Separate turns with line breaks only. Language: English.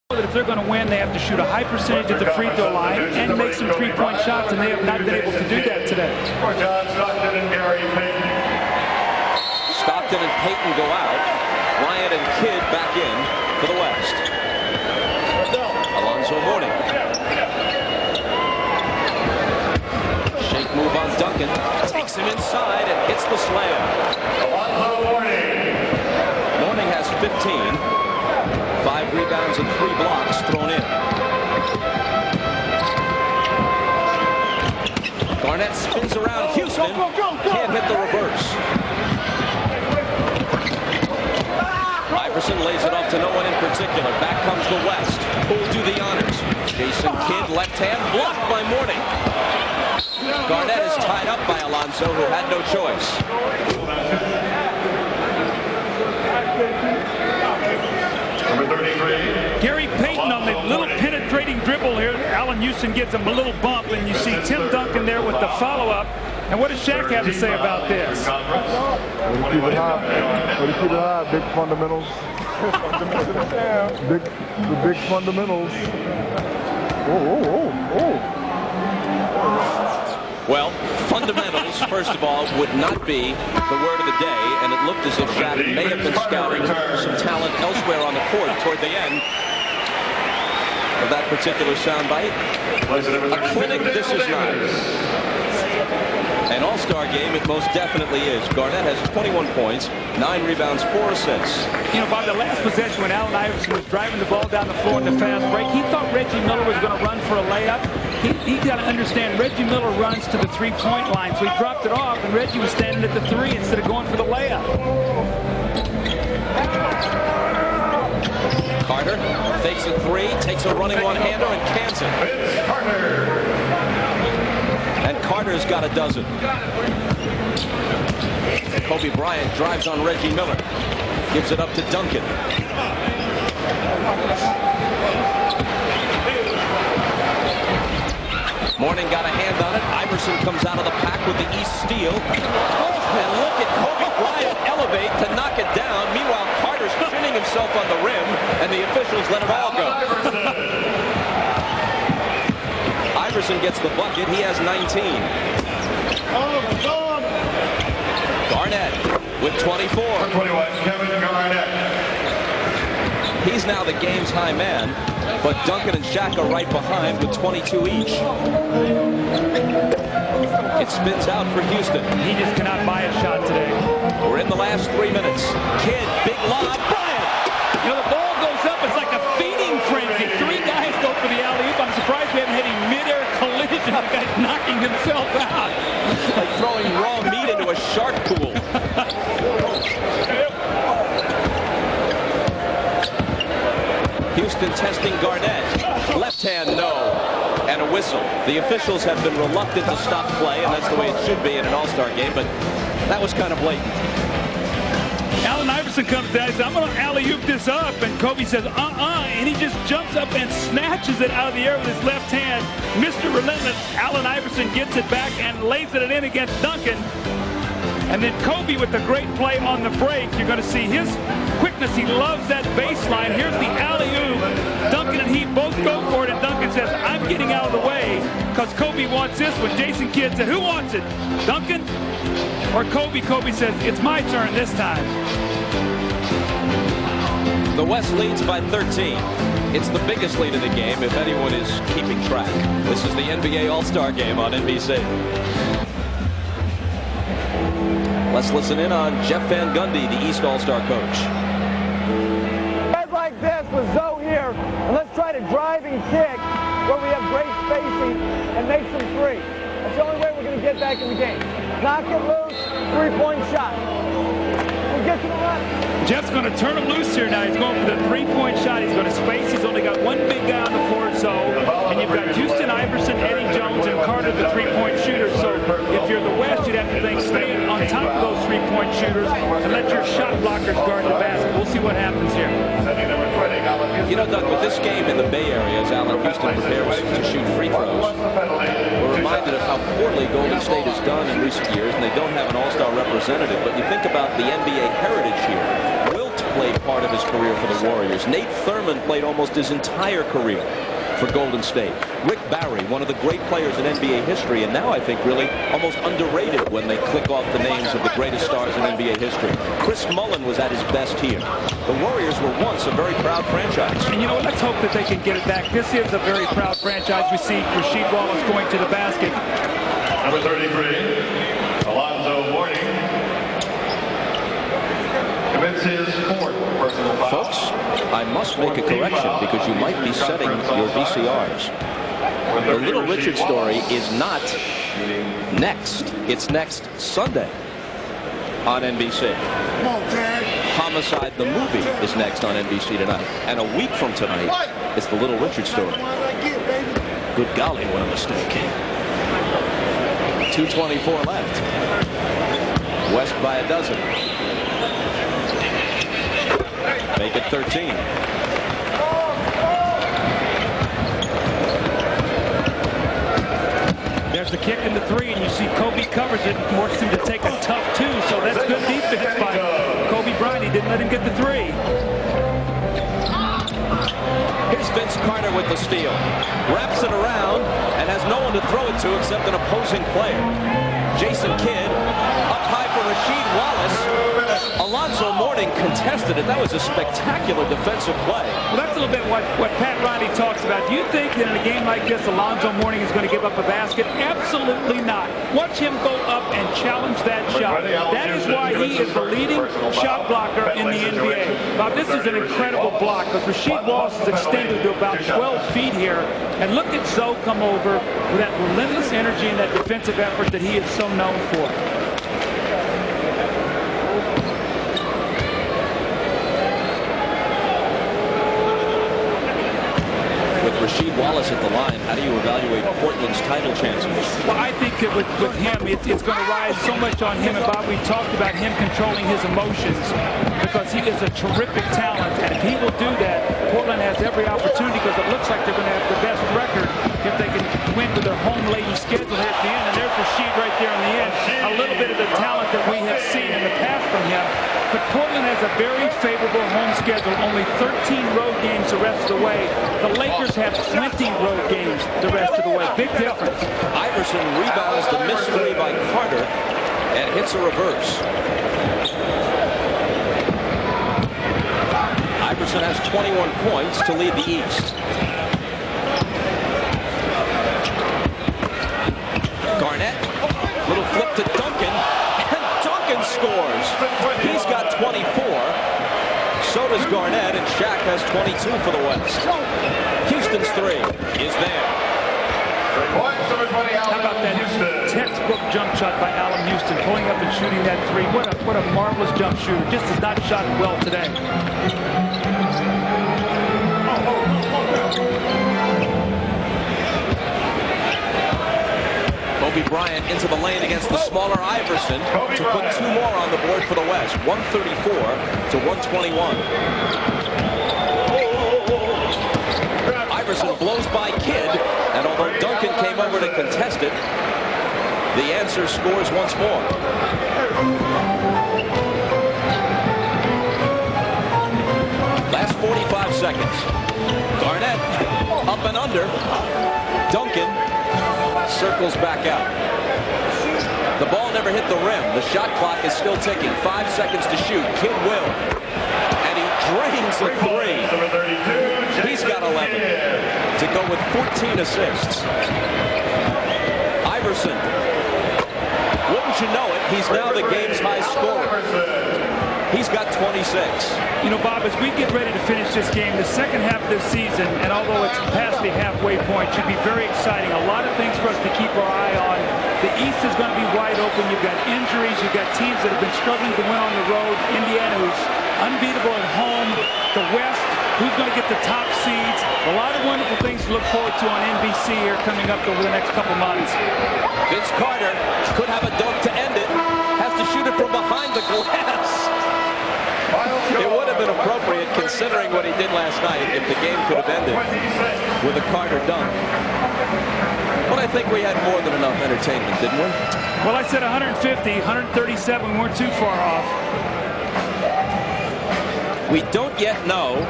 That if they're going to win, they have to shoot a high percentage at the free throw line and make some three-point shots, and they have not been able to do that today.
Stockton and Payton go out. Bryant and Kidd back in for the West. Alonzo Mourning. Shake move on Duncan. Takes him inside and hits the slam.
Alonzo Mourning.
Mourning has 15. 5 rebounds and 3 blocks thrown in. Garnett spins around Houston. Can't hit the reverse. Iverson lays it off to no one in particular. Back comes the West. Who'll do the honors? Jason Kidd, left hand, blocked by Mourning. Garnett is tied up by Alonzo, who had no choice.
Gary Payton on the little penetrating dribble here. Allan Houston gives him a little bump, and you see Tim Duncan there with the follow-up. And what does Shaq have to say about this?
Keep it high. Keep it high. Big fundamentals. The big fundamentals.
Well, fundamentals, first of all, would not be the word of the day, and it looked as if Shaq may have been scouting some talent elsewhere on the court toward the end of that particular soundbite. A clinic, this is not. An all-star game, it most definitely is. Garnett has 21 points, 9 rebounds, 4 assists.
You know, by the last possession when Allen Iverson was driving the ball down the floor in the fast break, he thought Reggie Miller was going to run for a layup. He got to understand Reggie Miller runs to the three-point line, so he dropped it off, and Reggie was standing at the 3 instead of going for the layup.
Carter fakes a 3, takes a running one-hander, and cans it. And Carter's got a dozen. Kobe Bryant drives on Reggie Miller. Gives it up to Duncan. Mourning got a hand on it. Iverson comes out of the pack with the East steal. And look at Kobe Bryant elevate to knock it down. Meanwhile, Carter's pinning himself on the rim, and the officials let it all go. Iverson gets the bucket. He has 19. Garnett with 24.
Kevin Garnett.
He's now the game's high man, but Duncan and Shaq are right behind with 22 each. It spins out for Houston.
He just cannot buy a shot today.
We're in the last 3 minutes. Kidd, big lob, Bryant.
You know, the ball goes up. It's like a feeding frenzy. 3 guys go for the alley-oop. I'm surprised we haven't had a mid-air collision. The guy's knocking himself out.
Like throwing raw meat into a shark pool. Houston testing Garnett. Left hand, no. And a whistle. The officials have been reluctant to stop play, and that's the way it should be in an all-star game, but that was kind of blatant.
Allen Iverson comes down and says, I'm going to alley-oop this up. And Kobe says, and he just jumps up and snatches it out of the air with his left hand. Mr. Relentless, Allen Iverson gets it back and lays it in against Duncan. And then Kobe with the great play on the break. You're going to see his quickness. He loves that baseline. Here's the alley-oop. Duncan and he both go for it, and Duncan says, I'm getting out of the way because Kobe wants this one. Jason Kidd said, who wants it? Duncan or Kobe? Kobe says, it's my turn this time.
The West leads by 13. It's the biggest lead of the game if anyone is keeping track. This is the NBA All-Star Game on NBC. Let's listen in on Jeff Van Gundy, the East All-Star coach.
Guys like this with Zoe here, and let's try to drive and kick where we have great spacing and make some three. That's the only way we're going to get back in the game. Knock it loose, three-point shot. We'll get to the left.
Jeff's going to turn him loose here now. He's going for the three-point shot. He's going to space. He's only got one big guy on the forward zone. And you've got Houston, Iverson, Eddie Jones, and Carter, the three-point shooters. So if you're the West, you'd have to think, stay on top of those three-point shooters and let your shot blockers guard the basket. We'll see what happens here.
You know, Doug, with this game in the Bay Area, as Allan Houston prepares to shoot free throws, we're reminded of how poorly Golden State has done in recent years, and they don't have an all-star representative. But you think about the NBA heritage here. Wilt played part of his career for the Warriors. Nate Thurmond played almost his entire career for Golden State. Rick Barry, one of the great players in NBA history, and now I think really almost underrated when they click off the names of the greatest stars in NBA history. Chris Mullin was at his best here. The Warriors were once a very proud franchise.
And you know what? Let's hope that they can get it back. This is a very proud franchise. We see Rasheed Wallace going to the basket.
Number 33, Alonzo Mourning. Commits his 4th personal foul.
Folks, I must make a correction because you might be setting your VCRs. The Little Richard story is not next. It's next Sunday on NBC. Homicide the movie is next on NBC tonight. And a week from tonight, it's the Little Richard story. Good golly, what a mistake. 2:24 left. West by a dozen. Make it 13.
There's the kick in the 3, and you see Kobe covers it, forces him to take a tough 2, so that's good defense by Kobe Bryant. He didn't let him get the 3.
Here's Vince Carter with the steal. Wraps it around and has no one to throw it to except an opposing player. Jason Kidd up high for Rasheed Wallace. Alonzo Mourning contested it. That was a spectacular defensive play.
Well, that's a little bit what Pat Riley talks about. Do you think that in a game like this, Alonzo Mourning is going to give up a basket? Absolutely not. Watch him go up and challenge that shot. That is why he is the leading shot blocker in the NBA. Now, this is an incredible block because Rasheed Wallace is extended to about 12 feet here. And look at Zoe come over with that relentless energy and that defensive effort that he is so known for.
Rasheed Wallace at the line. How do you evaluate Portland's title chances?
Well, I think that with him, it's going to rise so much on him. And Bob, we talked about him controlling his emotions because he is a terrific talent. And if he will do that, Portland has every opportunity because it looks like they're going to have the best record if they can win with their home-laden schedule here at the end. And there's Rasheed right there in the end. A little bit of the talent that we have seen in the past from him. But Portland has a very favorable home schedule, only 13 road games the rest of the way. The Lakers have 20 road games the rest of the way. Big difference.
Iverson rebounds the missed 3 by Carter and hits a reverse. Iverson has 21 points to lead the East. Garnett, little flip to Duncan, and Duncan scores. He's got 24. So does Garnett, and Shaq has 22 for the West. Houston's 3 is there.
How about that textbook jump shot by Allen Houston, pulling up and shooting that 3. What a marvelous jump shooter. Just has not shot it well today.
Kobe Bryant into the lane against the smaller Iverson to put 2 more on the board for the West. 134 to 121. Iverson blows by Kidd, and although Duncan came over to contest it, the answer scores once more. Last 45 seconds. Garnett up and under. Duncan circles back out. The ball never hit the rim. The shot clock is still ticking. 5 seconds to shoot. Kidd will. And he drains a 3. He's got 11 to go with 14 assists. Iverson. Wouldn't you know it, he's now the game's high scorer. He's got 26.
You know, Bob, as we get ready to finish this game, the second half of this season, and although it's past the halfway point, should be very exciting. A lot of things for us to keep our eye on. The East is going to be wide open. You've got injuries. You've got teams that have been struggling to win on the road. Indiana, who's unbeatable at home. The West, who's going to get the top seeds. A lot of wonderful things to look forward to on NBC here coming up over the next couple months.
Vince Carter could have a dunk to end it. Has to shoot it from behind the glass. It would have been appropriate, considering what he did last night, if the game could have ended with a Carter dunk. But I think we had more than enough entertainment, didn't we?
Well, I said 150, 137. We weren't too far off.
We don't yet know